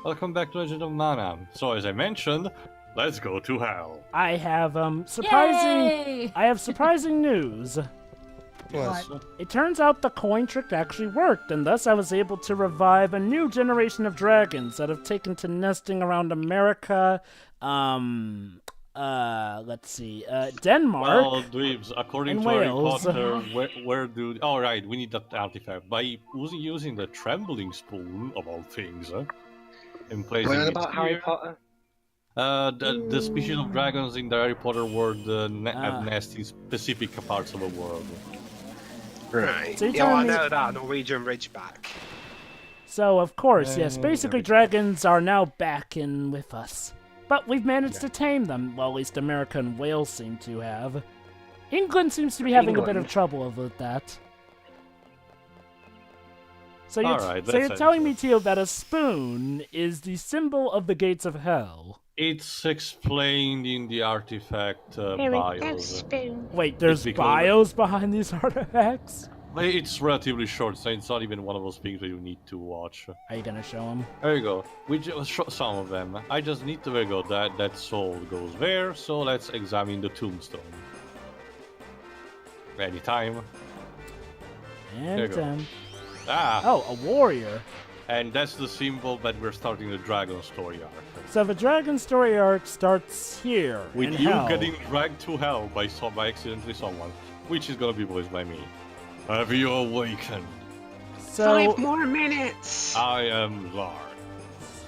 Welcome back to Legend of Mana. So as I mentioned, let's go to hell. I have surprising. Yay! I have surprising news. Yes. It turns out the coin trick actually worked, and thus I was able to revive a new generation of dragons that have taken to nesting around America. Let's see, Denmark. Well, dweebs, according and to Harry Wales. Potter, where do... Oh, right, we need that artifact. By using the trembling spoon, of all things, in placing Learn it about here. Harry Potter. The species of dragons in the Harry Potter world have nests in specific parts of the world. Right. So you're Yeah, I telling me- know that Norwegian Ridgeback. So of course, yes, basically dragons are now back in with us. But we've managed to tame them. Well, at least America and Wales seem to have. England seems to be having a bit of trouble with that. So you're telling me, Teal, that a spoon is the symbol of the gates of hell? It's explained in the artifact bios. Wait, there's because- bios behind these artifacts? But it's relatively short, so it's not even one of those things that you need to watch. Are you gonna show them? There you go. We just show some of them. I just need to there you go. That soul goes there. So let's examine the tombstone. Anytime. There you go. Ah, Oh, a warrior. and that's the symbol that we're starting the dragon story arc. So the dragon story arc starts here. With in you hell. getting dragged to hell by accidentally someone, which is gonna be voiced by me. Have you awakened? So 5 more minutes! I am Zard,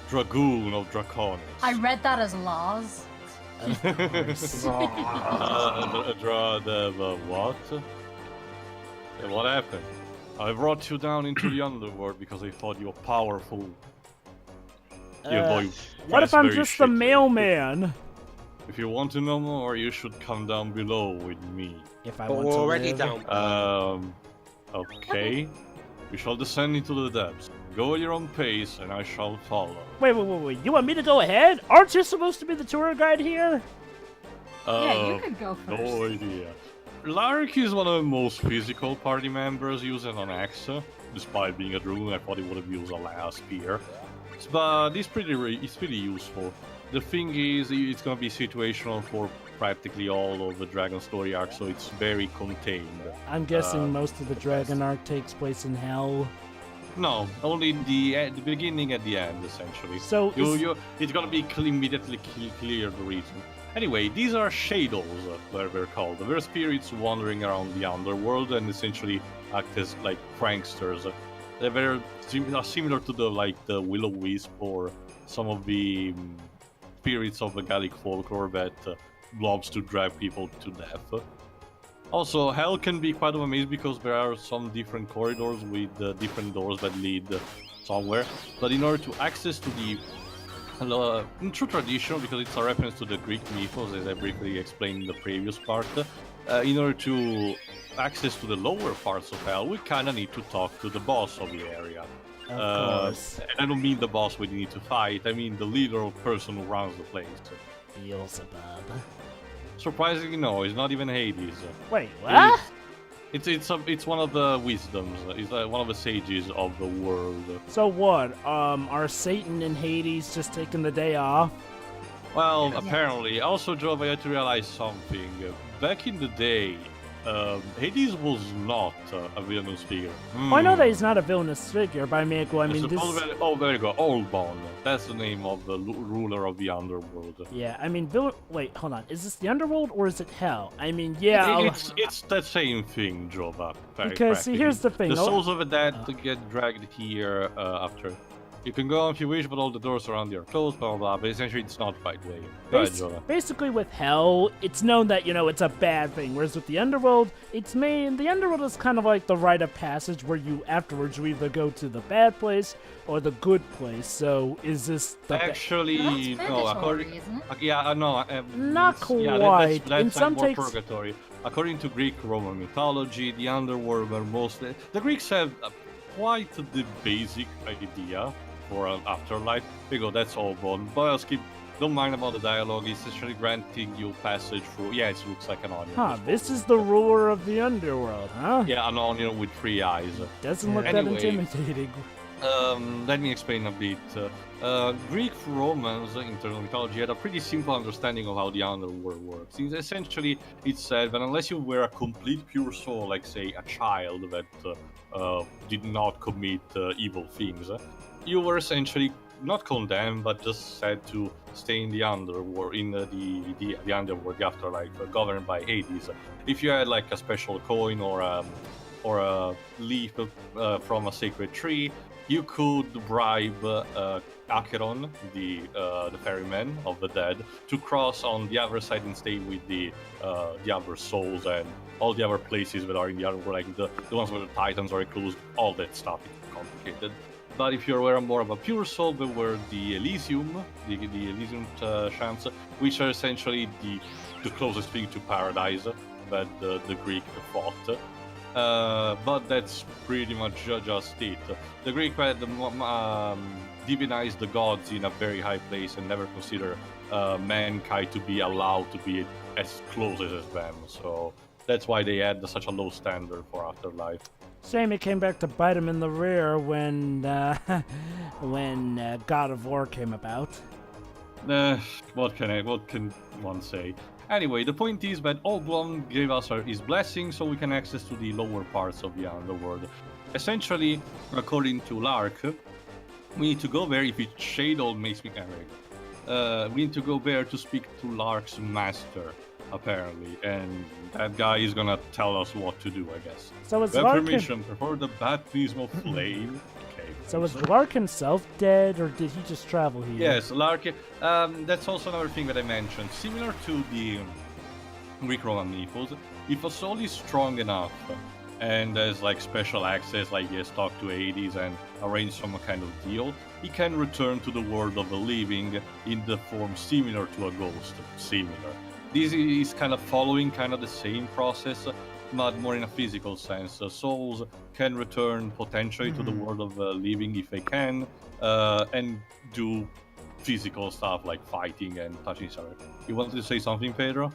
Dragoon of Draconis. I read that as laws. What? What happened? I brought you down into the underworld because I thought you were powerful. Your voice what if was I'm very just the shitty. mailman? If you want to know more, you should come down below with me. If I But want we're to already live. down. Okay. We shall descend into the depths. Go at your own pace, and I shall follow. Wait. You want me to go ahead? Aren't you supposed to be the tour guide here? Yeah, you could go first. No idea. Lark is one of the most physical party members using an axe. Despite being a druid, I thought he would have used a spear. But it's pretty useful. The thing is, it's gonna be situational for practically all of the Dragon Story arc, so it's very contained. I'm guessing most of the dragon arc takes place in hell. No, only the beginning and the end, essentially. So it's gonna be immediately clear the reason. Anyway, these are shadows, where they're called. They're spirits wandering around the underworld and essentially act as like pranksters. They're very similar to the will-o-wisp or some of the spirits of the Gallic folklore that loves to drag people to death. Also, hell can be quite of a maze because there are some different corridors with different doors that lead somewhere. But in order to access to the in true tradition, because it's a reference to the Greek mythos, as I briefly explained in the previous part, in order to access to the lower parts of hell, we kind of need to talk to the boss of the area. Of course. And I don't mean the boss we need to fight, I mean the leader or person who runs the place. Beelzebub. Surprisingly, no, it's not even Hades. Wait, what? It's one of the wisdoms. It's one of the sages of the world. So what? Are Satan and Hades just taking the day off? Well, apparently. Also, Joe, I had to realize something. Back in the day, Hades was not a villainous figure. Well, I know that he's not a villainous figure, but I mean, this... Oh, there you go. Olbon. That's the name of the ruler of the underworld. Yeah, I mean, wait, hold on. Is this the underworld or is it hell? I mean, yeah... It's that same thing, Jova. Because, see, here's the thing. The souls of the dead get dragged here after. You can go if you wish, but all the doors around you are closed, blah, blah, blah. But essentially, it's not quite way. Go ahead, Jova. Basically, with hell, it's known that, it's a bad thing. Whereas with the underworld, the underworld is kind of like the rite of passage where afterwards, you either go to the bad place or the good place. So, is this the Actually, no, according... isn't it? Yeah, no. Not quite. Yeah, that's In some more takes... purgatory. According to Greek Roman mythology, the underworld were mostly... The Greeks have quite the basic idea for an afterlife. There you go, that's all gone. But I'll skip. Don't mind about the dialogue. It's actually granting you passage through. Yeah, it looks like an onion. Huh, this is the ruler of the underworld, huh? Yeah, an onion with 3 eyes. Doesn't look Anyway. that intimidating. Let me explain a bit. Greek Romans, internal mythology, had a pretty simple understanding of how the underworld works. Essentially, it said that unless you were a complete pure soul, like say a child that did not commit evil things, you were essentially not condemned, but just said to stay in the underworld, in the underworld, the afterlife, governed by Hades. If you had like a special coin or a leaf from a sacred tree, you could bribe Acheron, the ferryman of the dead, to cross on the other side and stay with the other souls and all the other places that are in the other world, like the ones where the Titans are recluse, all that stuff. It's complicated. But if you were more of a pure soul, there were the Elysium, the Elysium champs, which are essentially the closest thing to paradise that the Greek thought. But that's pretty much just it. The Greek had divinized the gods in a very high place and never consider mankind to be allowed to be as close as them. So that's why they had such a low standard for afterlife. Shame it came back to bite him in the rear when God of War came about. What can one say? Anyway, the point is that Oblong gave us his blessing so we can access to the lower parts of the underworld. Essentially, according to Lark, we need to go there if it's Shadow makes me angry. We need to go there to speak to Lark's master, apparently, and that guy is gonna tell us what to do, I guess. So is With Lark permission, before the baptism of flame. Okay. So is Lark himself dead, or did he just travel here? Yes, Lark. That's also another thing that I mentioned. Similar to the Greek Roman mythos, if a soul is strong enough and has like special access, like he has talked to Hades and arranged some kind of deal, he can return to the world of the living in the form similar to a ghost. Similar. This is kind of following the same process, but more in a physical sense. Souls can return potentially to the world of living if they can, and do physical stuff like fighting and touching each other. You wanted to say something, Pedro?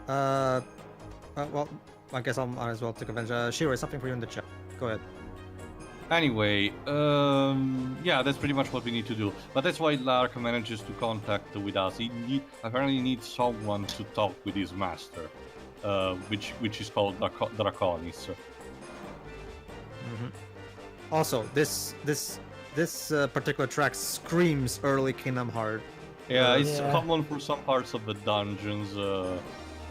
Well, I guess I might as well take advantage. Shiro, something for you in the chat. Go ahead. Anyway, yeah, that's pretty much what we need to do. But that's why Lark manages to contact with us. He apparently needs someone to talk with his master, which is called Draconis. Also, this particular track screams early Kingdom Hearts. Yeah, it's common for some parts of the dungeons.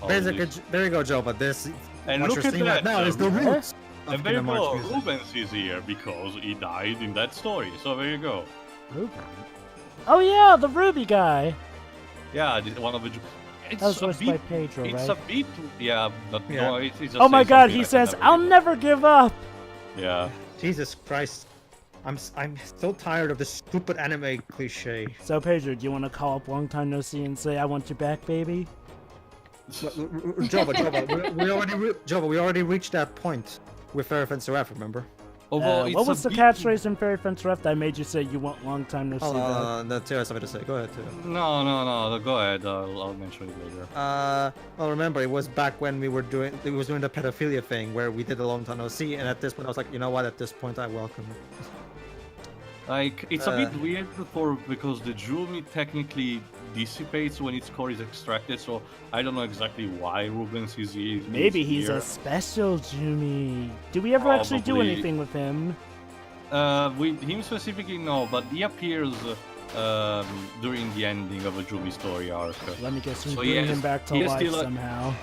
Basically, there you go, Joe. But this, and what look you're at seeing that! right now is the roots. And there you go, Rubens is here because he died in that story. So there you go. Ruben? Oh yeah, the Ruby guy. Yeah, one of the. That was voiced by Pedro, it's right? a bit, yeah, but no, it's just. Oh my God, he says, "I'll never give up." Yeah. Jesus Christ, I'm so tired of this stupid anime cliche. So Pedro, do you want to call up long time no see and say, "I want you back, baby"? Jova, we already reached that point with Fairy Fence Ref, remember? What was the catchphrase in Fairy Fence Ref that made you say you want long time no see? That's something to say. Go ahead, Tito. No. Go ahead. I'll mention it later. Well, remember, it was back when we were doing the pedophilia thing where we did a long time no see, and at this point I was like, you know what? At this point, I welcome it. Like, it's a bit weird because the Jumi technically dissipates when its core is extracted, so I don't know exactly why Rubens is here. Maybe he's a special Jumi. Do we ever actually do anything with him? With him specifically, no, but he appears during the ending of a Jumi story arc. Let me guess, we bring him back to life somehow.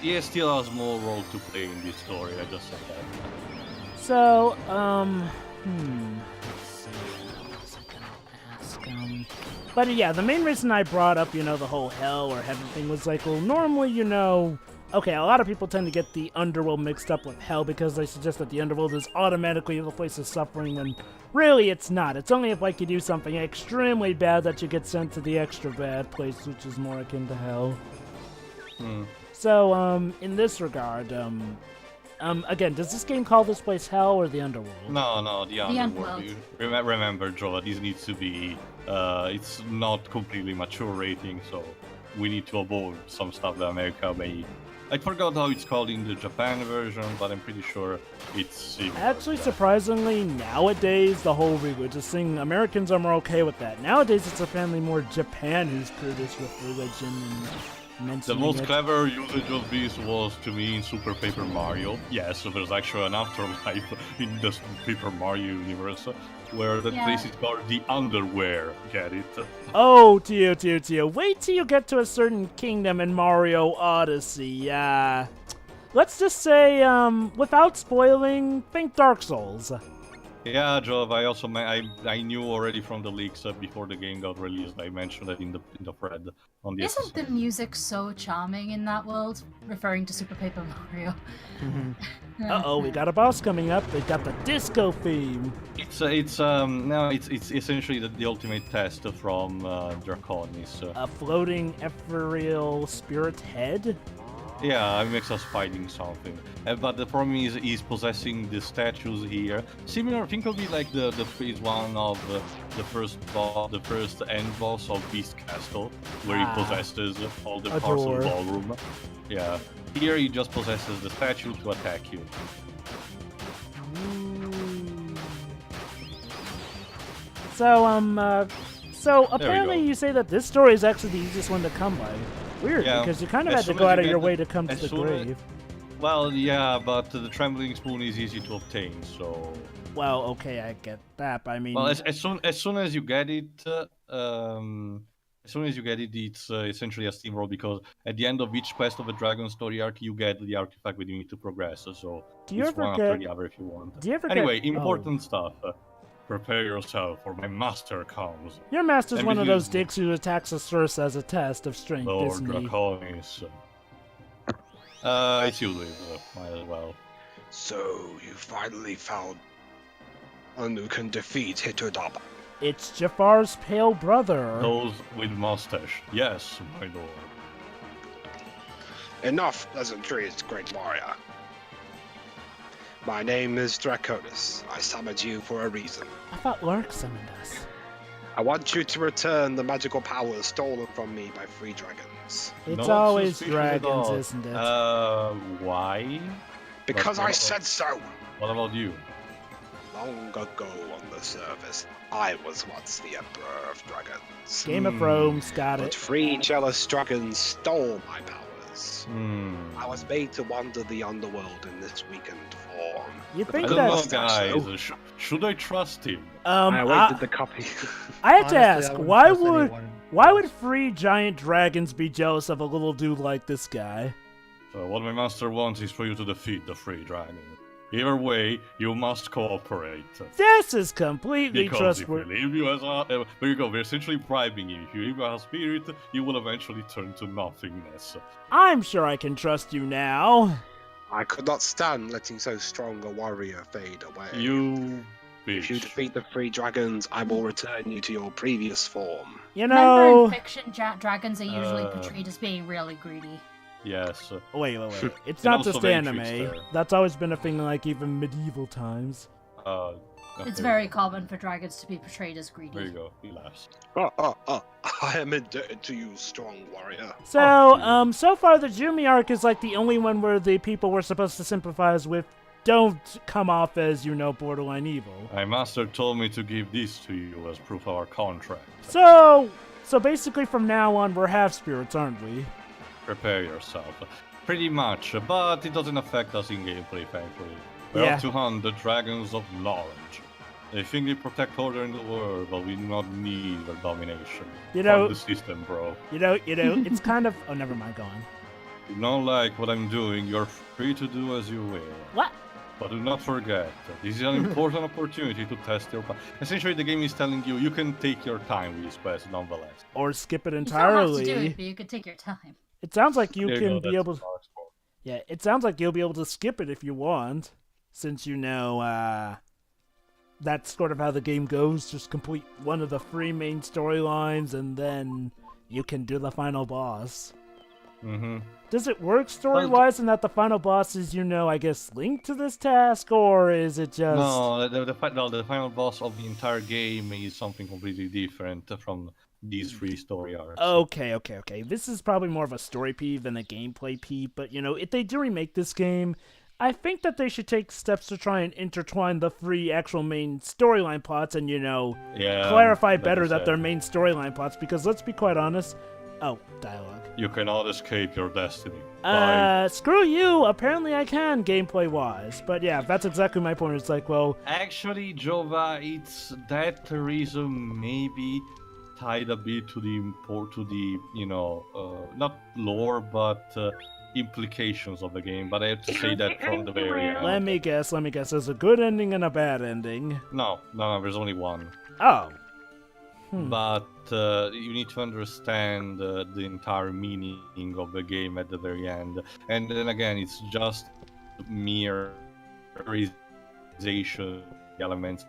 He still has more role to play in this story, I just said that. So, But yeah, the main reason I brought up, the whole hell or heaven thing was like, well, normally, okay, a lot of people tend to get the underworld mixed up with hell because they suggest that the underworld is automatically the place of suffering, when really it's not. It's only if, like, you do something extremely bad that you get sent to the extra bad place, which is more akin to hell. So, in this regard, again, does this game call this place hell or the underworld? No, the underworld. Remember, Joe, this needs to be, it's not completely mature rating, so we need to avoid some stuff that America may, I forgot how it's called in the Japan version, but I'm pretty sure it's similar. Actually, to that. surprisingly, nowadays, the whole religious thing, Americans are more okay with that. Nowadays, it's apparently more Japan who's curious with religion and mentioning The most it. clever usage of this was, to me, in Super Paper Mario. Yes, so there's actually an afterlife in the Paper Mario universe, where that place is called the Underwear. Get it? Oh, Tio. Wait till you get to a certain kingdom in Mario Odyssey. Let's just say, without spoiling, think Dark Souls. Yeah, Jove, I also I knew already from the leaks before the game got released. I mentioned it in the thread on the Isn't the music so charming in that world? Referring to Super Paper Mario. Uh-oh, we got a boss coming up. They got the disco theme. It's essentially the ultimate test from Draconis. A floating ethereal spirit head? Yeah, it makes us fighting something. But the problem is he's possessing the statues here. Similar, think of it like the phase 1 of the first end boss of Beast Castle, where he possesses all the parts of the ballroom. Yeah. Here he just possesses the statue to attack you. So apparently you say that this story is actually the easiest one to come by. Weird, because you kind of had to go out of your way to come to the grave. Well, yeah, but the trembling spoon is easy to obtain, so... Well, okay, I get that, but I mean... Well, as soon as you get it, it's essentially a steamroll, because at the end of each quest of a Dragon Story arc, you get the artifact with you need to progress, so it's one after the other if you want. Anyway, important stuff. Prepare yourself, for my master comes. Your master's one of those dicks who attacks us first as a test of strength, Lord isn't he? Draconis. It's you, Liv. Might as well. So, you finally found one who can defeat Hitodama. It's Jafar's pale brother. Those with mustache. Yes, my lord. Enough pleasantries, great warrior. My name is Draconis. I summoned you for a reason. I thought Lurk summoned us. I want you to return the magical powers stolen from me by free dragons. It's always dragons, isn't it? Why? Because I said so! What about you? Long ago on the surface, I was once the Emperor of Dragons. Game of Thrones, got But it. 3 jealous dragons stole my powers. I was made to wander the underworld in this weakened form. You think I don't know, that's... guys. Should I trust him? I awaited the copy. I have to ask, Honestly, I why wouldn't trust would anyone. why would 3 giant dragons be jealous of a little dude like this guy? So what my master wants is for you to defeat the free dragon. Either way, you must cooperate. This is completely Because if we trustworthy. leave you as a... there you go, we're essentially bribing you. If you leave you as a spirit, you will eventually turn to nothingness. I'm sure I can trust you now. I could not stand letting so strong a warrior fade away. You If you bitch. defeat the 3 dragons, I will return you to your previous form. You Remember know... in fiction, dragons are usually portrayed as being really greedy. Yes. Wait. It's And not also just very anime. trickster. That's always been a thing like even medieval times. It's very common for dragons to be portrayed as greedy. There you go, he laughs. I am indebted to you, strong warrior. So, so far the Jumi arc is like the only one where the people we're supposed to sympathize with don't come off as, borderline evil. My master told me to give this to you as proof of our contract. So basically from now on we're half-spirits, aren't we? Prepare yourself. Pretty much, but it doesn't affect us in gameplay, thankfully. We're Yeah. out to hunt the dragons of knowledge. They think they protect order in the world, but we do not need their domination. Fuck the system, bro. It's kind of... Oh, never mind, go on. If you don't like what I'm doing, you're free to do as you will. What? But do not forget, this is an important opportunity to test your power. Essentially, the game is telling you you can take your time with this quest nonetheless. Or skip it You don't have to do entirely. it, but you could take your time. It sounds like you There can go, be that's able... the Dark Souls. Yeah, it sounds like you'll be able to skip it if you want, since that's sort of how the game goes. Just complete one of the 3 main storylines, and then you can do the final boss. Mm-hmm. Does it work story-wise in that the final boss is, I guess, linked to this task, or is it just... No, the final boss of the entire game is something completely different from these 3 story arcs. Okay. This is probably more of a story peeve than a gameplay peeve, but, if they do remake this game, I think that they should take steps to try and intertwine the 3 actual main storyline plots and, clarify better that they're main storyline plots, because let's be quite honest... Oh, dialogue. You cannot escape your destiny. Screw you! Apparently I can, gameplay-wise. But yeah, that's exactly my point. It's like, well... Actually, Jova, it's that reason maybe tied a bit to the not lore, but implications of the game. But I have to say that from the very end. Let me guess. There's a good ending and a bad ending. No, there's only one. Oh. But you need to understand the entire meaning of the game at the very end. And then again, it's just mere realization elements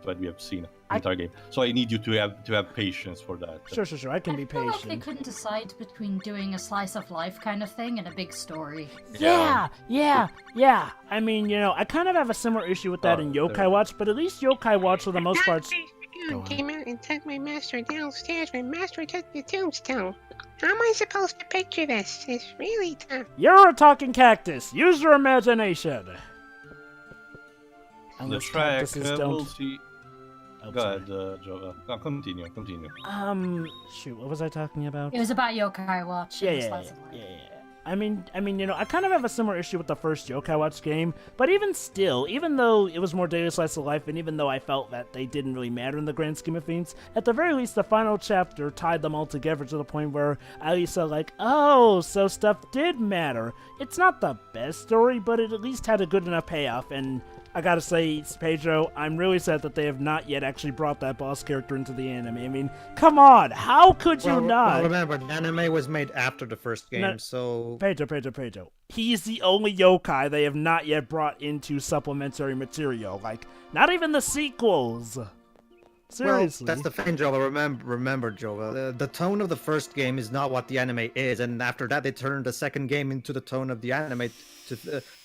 that we have seen in the entire game. So I need you to have patience for that. Sure. I can be patient. Like they couldn't decide between doing a slice of life kind of thing and a big story. Yeah. I mean, I kind of have a similar issue with that in Yokai Watch, but at least Yokai Watch, for the most part... Came out and took my master downstairs. My master took the tombstone. How am I supposed to picture this? It's really tough. You're a talking cactus. Use your imagination. The track, we'll see. Go ahead, Joe. No, continue. Shoot, what was I talking about? It was about Yokai Watch. Yeah. I mean, I kind of have a similar issue with the first Yokai Watch game, but even still, even though it was more daily slice of life, and even though I felt that they didn't really matter in the grand scheme of things, at the very least, the final chapter tied them all together to the point where at least I was like, oh, so stuff did matter. It's not the best story, but it at least had a good enough payoff, and I gotta say, Pedro, I'm really sad that they have not yet actually brought that boss character into the anime. I mean, come on, how could you not? Well, remember, the anime was made after the first game, so... Pedro. He's the only yokai they have not yet brought into supplementary material. Like, not even the sequels. Seriously. Well, that's the thing, Joel. Remember, Joel. The tone of the first game is not what the anime is, and after that, they turned the second game into the tone of the anime.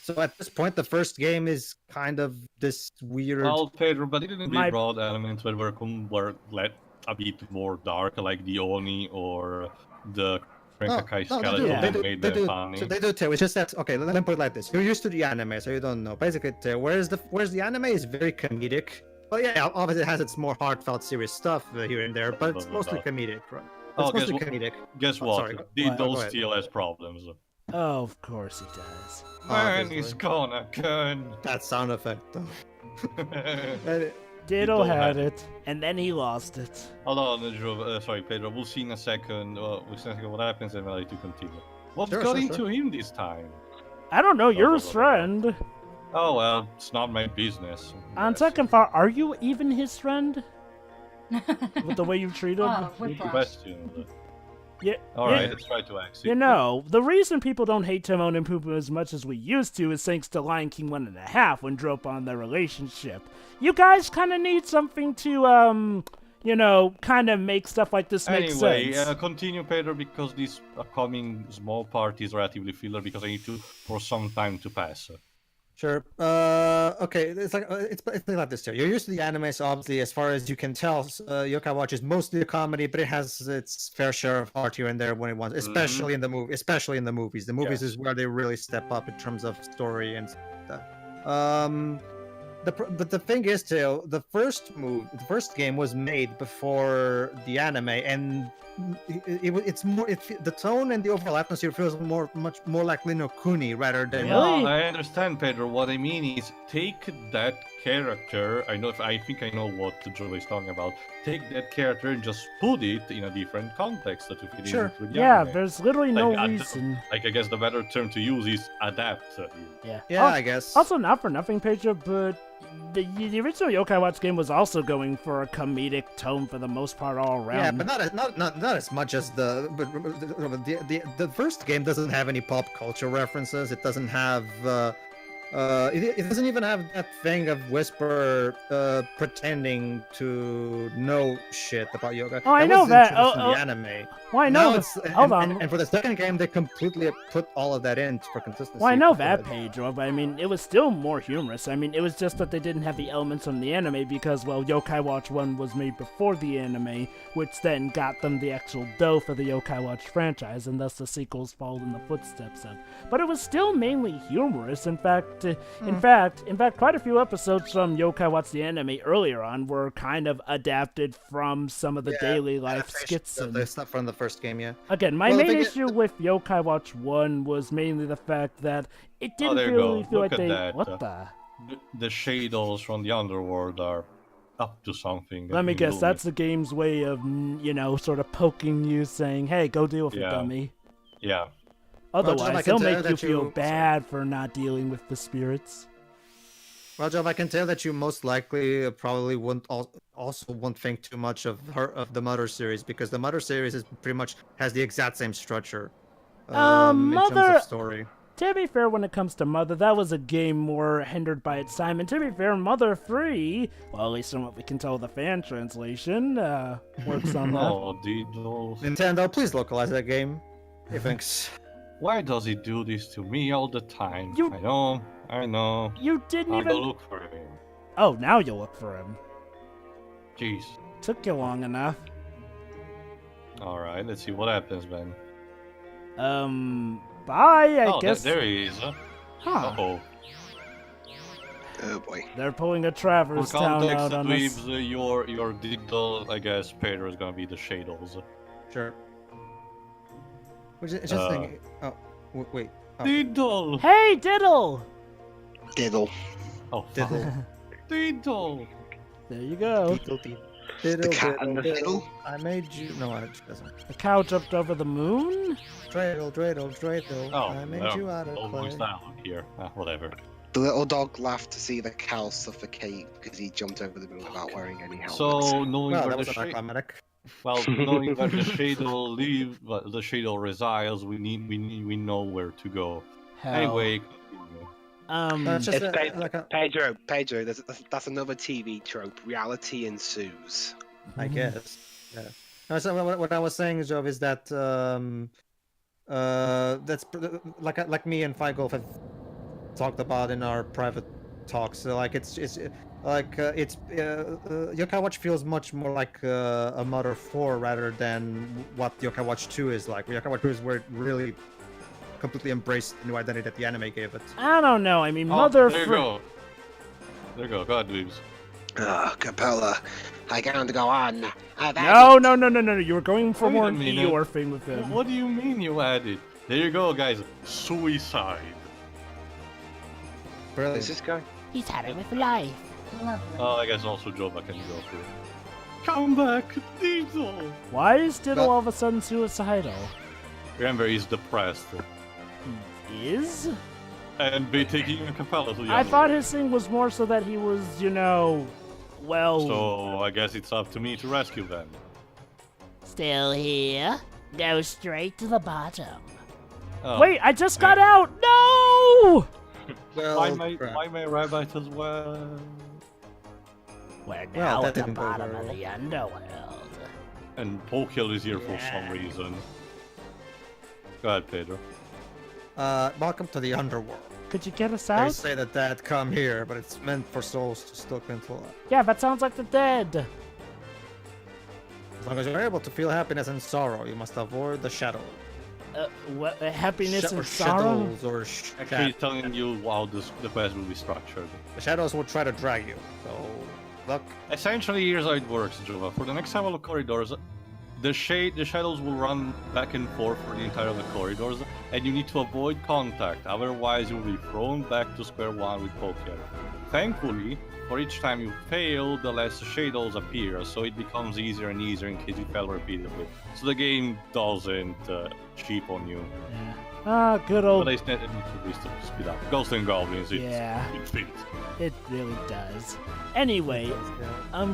So at this point, the first game is kind of this weird. Well, Pedro, but didn't they brought elements that were let a bit more dark, like the Oni or the Krenkakai skeleton made them funny. So they do too. It's just that, okay, let me put it like this. You're used to the anime, so you don't know. Basically, whereas the anime is very comedic. Well, yeah, obviously it has its more heartfelt, serious stuff here and there, but it's mostly comedic, right? It's mostly comedic. Guess what? Diddle still has problems. Oh, of course he does. Man is gonna come. That sound effect, though. Diddle had it, and then he lost it. Hold on, sorry, Pedro. We'll see in a second. What happens, and we'll let you continue. What's got into him this time? I don't know. You're his friend. Oh well, it's not my business. On second thought, are you even his friend? With the way you've treated him? Good question. Yeah. Alright, let's try to act. You know, the reason people don't hate Timon and Pumbaa as much as we used to is thanks to Lion King 1.5 when drove on their relationship. You guys kind of need something to, kind of make stuff like this make sense. Anyway, continue, Pedro, because this upcoming small part is relatively filler because I need for some time to pass. Sure. Okay. It's like this too. You're used to the anime, so obviously, as far as you can tell, Yokai Watch is mostly a comedy, but it has its fair share of heart here and there when it wants, especially in the movie. Especially in the movies. The movies is where they really step up in terms of story and stuff. But the thing is, too, the first game was made before the anime, and the tone and the overall atmosphere feels much more like Ni no Kuni rather than. No, I understand, Pedro. What I mean is, take that character. I think I know what Joe is talking about. Take that character and just put it in a different context to fit in with the anime. There's literally no reason. I guess the better term to use is adapt. Yeah, I guess. Also, not for nothing, Pedro, but the original Yokai Watch game was also going for a comedic tone for the most part all around. Yeah, but not as much as the first game doesn't have any pop culture references. It doesn't have It doesn't even have that thing of Whisper pretending to know shit about yoga. Oh, I That know was that. introduced in the anime. Well, I Now know. Hold on. And for the second game, they completely put all of that in for consistency. Well, I know that, Pedro, but I mean, it was still more humorous. I mean, it was just that they didn't have the elements from the anime because, well, Yokai Watch 1 was made before the anime, which then got them the actual dough for the Yokai Watch franchise, and thus the sequels followed in the footsteps of. But it was still mainly humorous. In fact, quite a few episodes from Yokai Watch the anime earlier on were kind of adapted from some of the daily life skits. The stuff from the first game, yeah. Again, my main issue with Yokai Watch 1 was mainly the fact that it didn't really feel Look like at they... that. What the? The shadows from the underworld are up to something. Let me guess, that's the game's way of, sort of poking you, saying, hey, go deal with it, dummy. Yeah. Otherwise, they'll make you feel bad for not dealing with the spirits. Well, Joe, I can tell that you most likely probably won't think too much of the Mother series, because the Mother series is pretty much has the exact same structure. In terms of story. To be fair, when it comes to Mother, that was a game more hindered by its time. And to be fair, Mother 3, well, at least from what we can tell, the fan translation works on that. Oh, Diddle. Nintendo, please localize that game. Thanks. Why does he do this to me all the time? I know. You didn't even... I'll go look for him. Oh, now you look for him. Jeez. Took you long enough. Alright, let's see what happens, then. Bye, I guess. There he is. Huh. Uh-oh. Oh boy. They're pulling a Traverse Town out on us. Your Diddle, I guess, Pedro is gonna be the Shadows. Sure. Which is interesting. Wait. Oh. Diddle! Hey, Diddle! Diddle. Oh, Diddle. Diddle! There you go. The cat and the fiddle. I made you. No, it doesn't. The cow jumped over the moon? Dreidel. Oh, I made you out of almost clay. dialogue here. Whatever. The little dog laughed to see the cow suffocate because he jumped over the moon without wearing any helmet. So knowing Well, where that was the anticlimactic. knowing where the the shadow resides, we know where to go. Hell. Anyway, It's just Pedro, that's another TV trope. Reality ensues. I guess. Yeah. No, so what I was saying, Joe, is that that's like me and Figolf have talked about in our private talks. So like it's Yokai Watch feels much more like a Mother 4 rather than what Yokai Watch 2 is like. Yokai Watch 2 is where it really completely embraced the new identity that the anime gave it. I don't know. I mean, Mother... There you go. There you go. Go ahead, Dweebs. Capella, I can't go on. No. You were going for Wait more a an minute. Eeyore thing with him. What do you mean you added? There you go, guys. Suicide. Brilliant. Where's this guy? He's had it with life. Oh, I guess also Joba can go through. Come back, Diddle! Why is Diddle all of a sudden suicidal? Remember, he's depressed. He is? And be taking a Capella to the I other thought one. his thing was more so that he was, well... So, I guess it's up to me to rescue them. Still here? Go straight to the bottom. Oh, Wait, I just got out! No! Well, why my rabbit as well? We're now that at the didn't go bottom very of the underworld. And Pokiel is here for some reason. Go ahead, Pedro. Welcome to the underworld. Could you get us They out? say that come here, but it's meant for souls to still control it. Yeah, that sounds like the dead. As long as you're able to feel happiness and sorrow, you must avoid the shadow. What, happiness and sorrow? Shadows or Actually, telling you how the quest will be structured. the shadows will try to drag you. So, look. Essentially, here's how it works, Jova. For the next several corridors, the shadows will run back and forth for the entire of the corridors, and you need to avoid contact, otherwise you will be thrown back to square one with Pokiel. Thankfully, for each time you fail, the less shadows appear, so it becomes easier and easier in case you fail repeatedly. So the game doesn't cheap on you. Yeah. Ah, good old... But it needs to be speed up. Ghosts and Goblins, it fits. It really does. Anyway,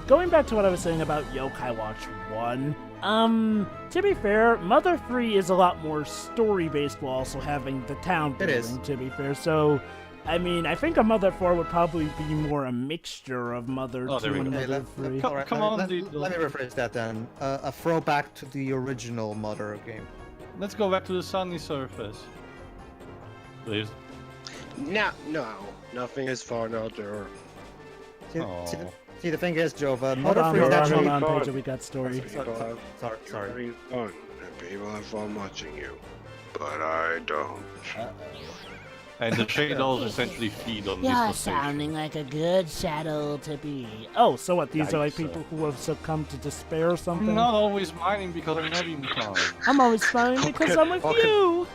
going back to what I was saying about Yokai Watch 1, to be fair, Mother 3 is a lot more story-based while also having the town building, to be fair. So, I mean, I think a Mother 4 would probably be more a mixture of Mother 2 there we and go. Mother 3. All right, Come on, let Diddle. me rephrase that then. A throwback to the original Mother game. Let's go back to the sunny surface. Please. No, nothing is fun out there. See, the thing is, Jova, Hold Mother on, 3 is hold actually... on, Pedro, we got story. Sorry. Having fun, and people have fun watching you, but I don't. And the shadows essentially feed on You're this sounding like a good shadow to be. Oh, so what, these are like Yikes, people who have succumbed to despair or something? Not always mining because I'm having fun. I'm always fine because I'm with you!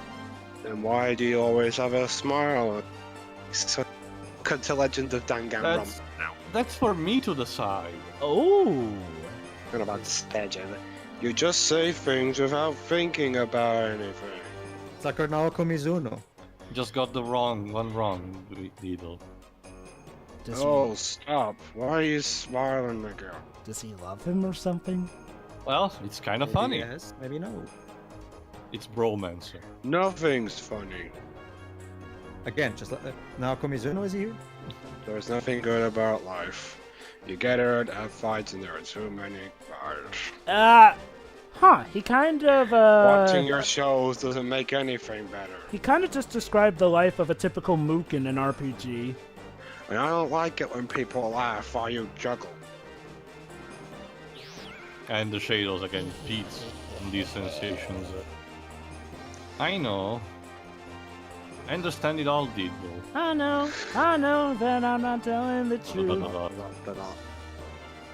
Then why do you always have a smile? So, cut to Legend of Danganronpa now. That's for me to decide. Oh! What about stage? You just say things without thinking about anything. Sakura Naoko Mizuno. Just got the one wrong, Diddle. Does he, Oh, stop. Why are you smiling, Miguel? does he love him or something? Well, it's kind of Maybe funny. yes, maybe no. It's bromance. Nothing's funny. Again, just Naoko Mizuno is here. There's nothing good about life. You get hurt at fights and there are too many fights. He kind of, Watching your shows doesn't make anything better. he kind of just described the life of a typical mook in an RPG. And I don't like it when people laugh while you juggle. And the shadows again feeds on these sensations. I know. I understand it all, Diddle. I know that I'm not telling the truth.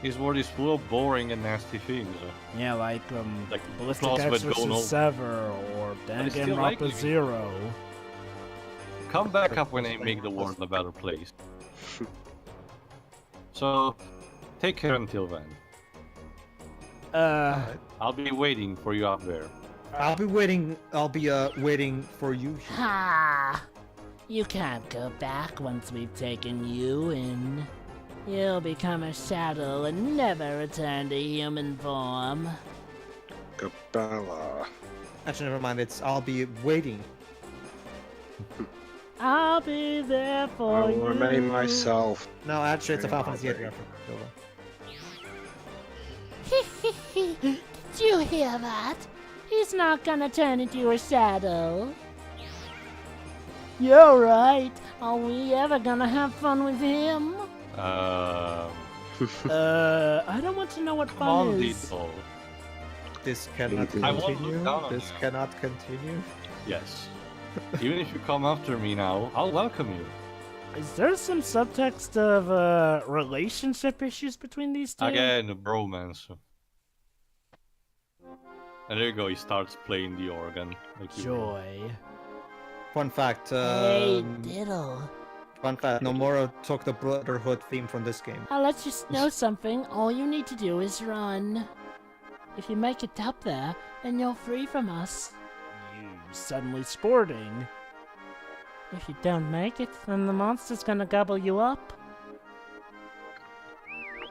His world is full of boring and nasty things. Yeah, like Ballistic Claws X with vs. Gono. Sever, or it's still Danganronpa likely. Zero. Come back up when I make the world a better place. So, take care until then. I'll be waiting for you up there. I'll be waiting for you here. Ha! You can't go back once we've taken you in. You'll become a shadow and never return to human form. Cabela. Actually, never mind. I'll be waiting. I'll be there for I you. will remain myself. No, actually, it's a Final Yeah, Fantasy VIII reference. Did you hear that? He's not gonna turn into a shadow. You're right. Are we ever gonna have fun with him? I don't want to know what Come fun on, is. Diddle. This cannot I won't look continue. down on This you. cannot continue. Yes. Even if you come after me now, I'll welcome you. Is there some subtext of relationship issues between these two? Again, bromance. And there you go, he starts playing the organ. Like you will. Joy. Fun fact. Hey, Diddle. Fun fact. Nomura took the Brotherhood theme from this game. I'll let you know something. All you need to do is run. If you make it up there, then you're free from us. You suddenly sporting. If you don't make it, then the monster's gonna gobble you up.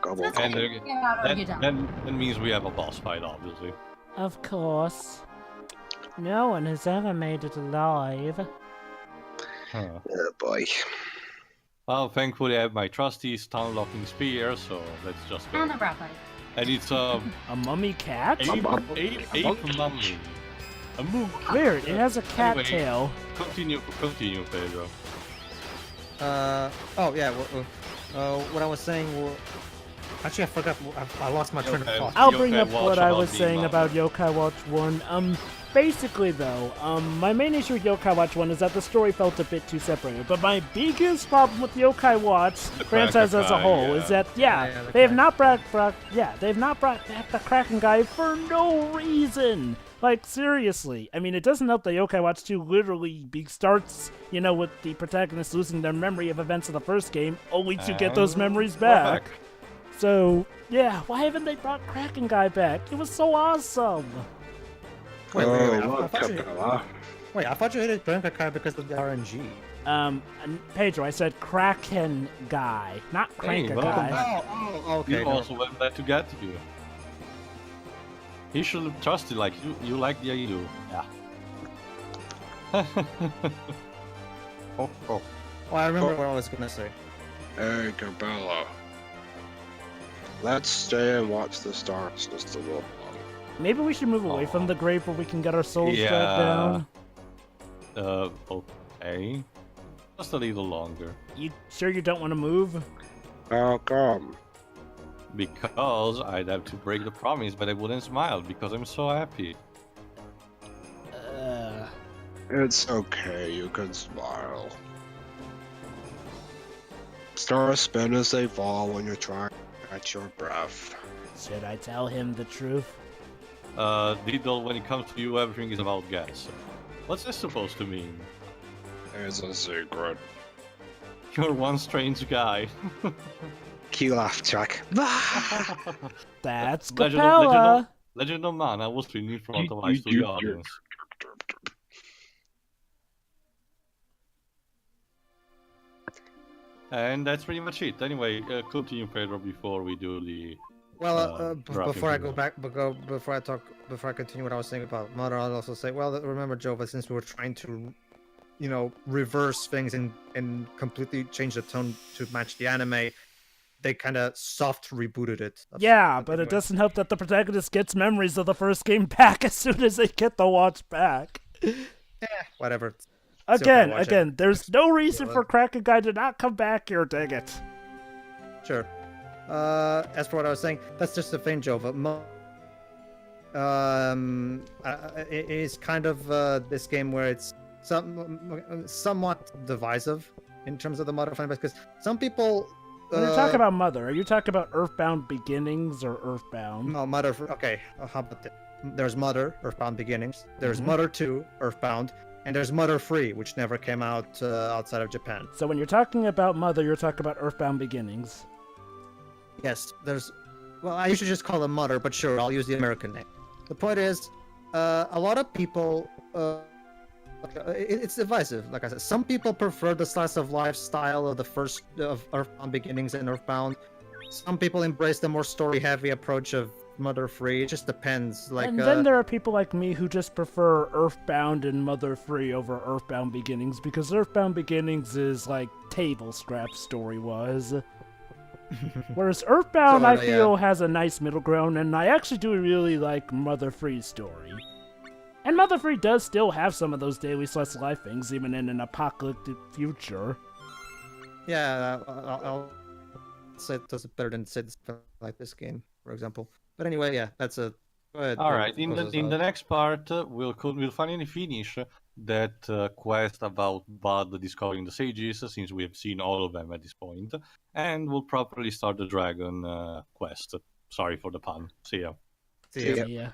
Gobble, That's And gobble. okay. Get out or you're done. that means we have a boss fight, obviously. Of course. No one has ever made it alive. Huh. Oh boy. Well, thankfully I have my trusty stun-locking spear, so let's just go. And a brow pipe. And it's A mummy cat? ape mummy. A mook. Weird, it has a cat Anyway. tail. Continue, Pedro. Oh yeah. What I was saying. Actually, I forgot. I lost my train of Okay. thought. I'll Yokai bring up Watch what I about was the saying mummy. about Yokai Watch 1. Basically though, my main issue with Yokai Watch 1 is that the story felt a bit too separated. But my biggest problem with the Yokai Watch franchise as a Kraken whole guy, is that the they have Kraken. not brought back the Kraken guy for no reason. Like seriously, I mean it doesn't help that Yokai Watch 2 literally starts, with the protagonist losing their memory of events of the first game, only to get those And memories we're back. So, yeah, why haven't they brought Kraken Guy back? It was so awesome! Wait, Look, I thought you- Cabela. Wait, I thought you hated Branka Kai because of the RNG. And Pedro, I said Kraken Guy, not Hey, Cranker welcome Guy. back. Okay. You also went back to get you. He should have trusted like you like the idea. Yeah. Oh. Oh, I remember what I was gonna say. Hey, Cabela. Let's stay and watch the stars just a little longer. Maybe we should move away from the grave where we can get our souls dragged down. Okay. Just a little longer. You sure you don't want to move? How come? Because I'd have to break the promise, but I wouldn't smile because I'm so happy. It's okay, you can smile. Stars spin as they fall when you're trying to catch your breath. Should I tell him the truth? Diddle, when it comes to you, everything is about gas. What's this supposed to mean? It's a secret. You're one strange guy. Key laugh track. That's Capella! Legend of Mana was streamed in front of eyes to the audience. And that's pretty much it. Anyway, continue, Pedro, before we do the. Well, before I go back, before I continue what I was saying about Mother, I'll also say, well, remember, Jova, since we were trying to, reverse things and completely change the tone to match the anime, they kind of soft rebooted it. Yeah, but it doesn't help that the protagonist gets memories of the first game back as soon as they get the watch back. Whatever. Again, there's no reason for Kraken Guy to not come back here, dang it. Sure. As for what I was saying, that's just the thing, Jova. It is kind of this game where it's somewhat divisive in terms of the Mother fan base, because some people. When you talk about Mother, are you talking about Earthbound Beginnings or Earthbound? No, Mother. Okay, how about this? There's Mother, Earthbound Beginnings. There's Mother 2, Earthbound. And there's Mother 3, which never came out outside of Japan. So when you're talking about Mother, you're talking about Earthbound Beginnings. Yes, there's... Well, I usually just call them Mother, but sure, I'll use the American name. The point is, a lot of people... it's divisive, like I said. Some people prefer the slice of life style of the first of Earthbound Beginnings and Earthbound. Some people embrace the more story-heavy approach of Mother 3. It just depends. Like, and then there are people like me who just prefer Earthbound and Mother 3 over Earthbound Beginnings, because Earthbound Beginnings is like table scrap story-wise. Whereas Earthbound, I feel, has a nice middle ground, and I actually do really like Mother 3's story. And Mother 3 does still have some of those daily slice of life things, even in an apocalyptic future. Yeah, I'll say it does it better than say this like this game, for example. But anyway, yeah, that's a. Go ahead. All right. In the next part, we'll finally finish that quest about Bud discovering the sages, since we have seen all of them at this point, and we'll properly start the dragon quest. Sorry for the pun. See ya. See ya. Yeah.